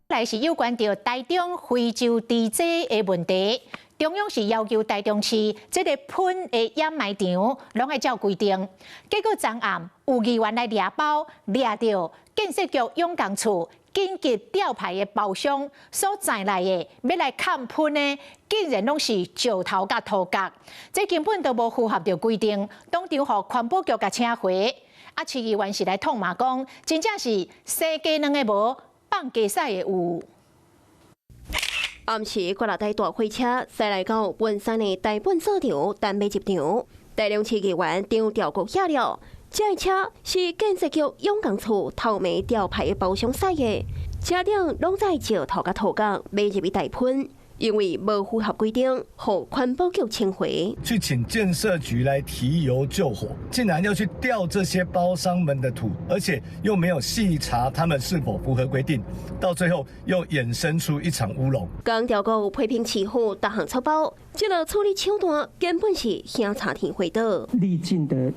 来是有关到台中非洲猪济的问题，中央是要求台中市这个喷的掩埋场拢爱照规定。结果昨暗有议员来抓包，抓到建设局永工处紧急吊牌的包厢所载来的要来看喷的，竟然拢是石头甲土角，这根本都无符合着规定，当场互环保局甲请回。市议员是来痛骂讲，真正是生鸡卵的无。放鸡屎的有。暗时，国内台大货车驶来到文山的大本市场等买入场，大量市议员张调国下了，这车是建设局永工处透明吊牌的包厢驶的，车顶拢在石头甲土角买入去大喷。因为无符合规定，互环保局请回。去请建设局来提油救火，竟然要去调这些包商们的土，而且又没有细查他们是否符合规定，到最后又衍生出一场乌龙。港调局批评市府大行粗暴，这个处理手段根本是向茶田回的。力进的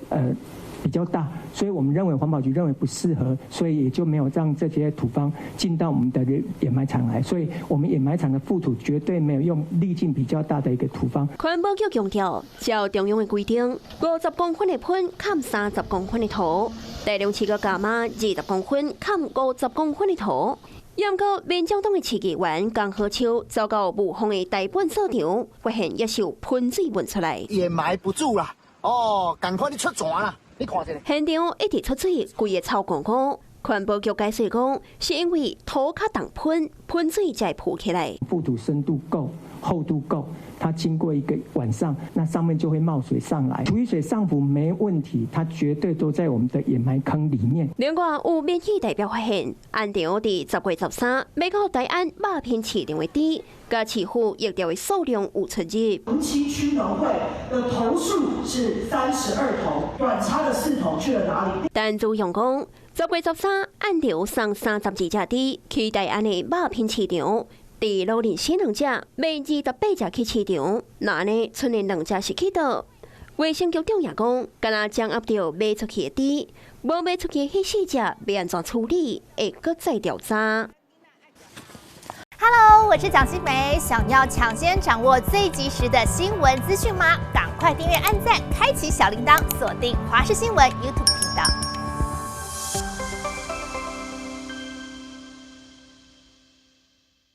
比较大，所以我们认为环保局认为不适合，所以也就没有让这些土方进到我们的掩埋场来。所以我们掩埋场的覆土绝对没有用力径比较大的一个土方。环保局强调，照中央的规定，50公分的喷砍30公分的土，大量市个加码20公分砍50公分的土。不过，民众党的市议员江和秋遭到雾峰的大本市场，发现一手喷水喷出来，掩埋不住啦！哦，赶快你出船啦！现场一直出水，规个臭公公。环保局解释讲，是因为土较重喷水才浮起来。覆土深度够，厚度够，它经过一个晚上，那上面就会冒水上来。土雨水上浮没问题，它绝对都在我们的掩埋坑里面。另外，有民意代表发现，安场伫10月13，美国台安鸦片市场的底。甲市府疫调的数量有出入。同期区农会的头数是32头，短差的4头去了哪里？但朱勇讲，10月13按条送32只猪去台安的鸦片市场，伫罗林新2只，卖28只去市场，那呢，剩的2只是去倒？卫生局长也讲，敢若掌握到卖出去的猪，无卖出去迄4只要安怎处理，会搁再调查。Hello， 我是蒋欣梅。想要抢先掌握最及时的新闻资讯吗？赶快订阅、按赞、开启小铃铛，锁定华视新闻 YouTube 频道。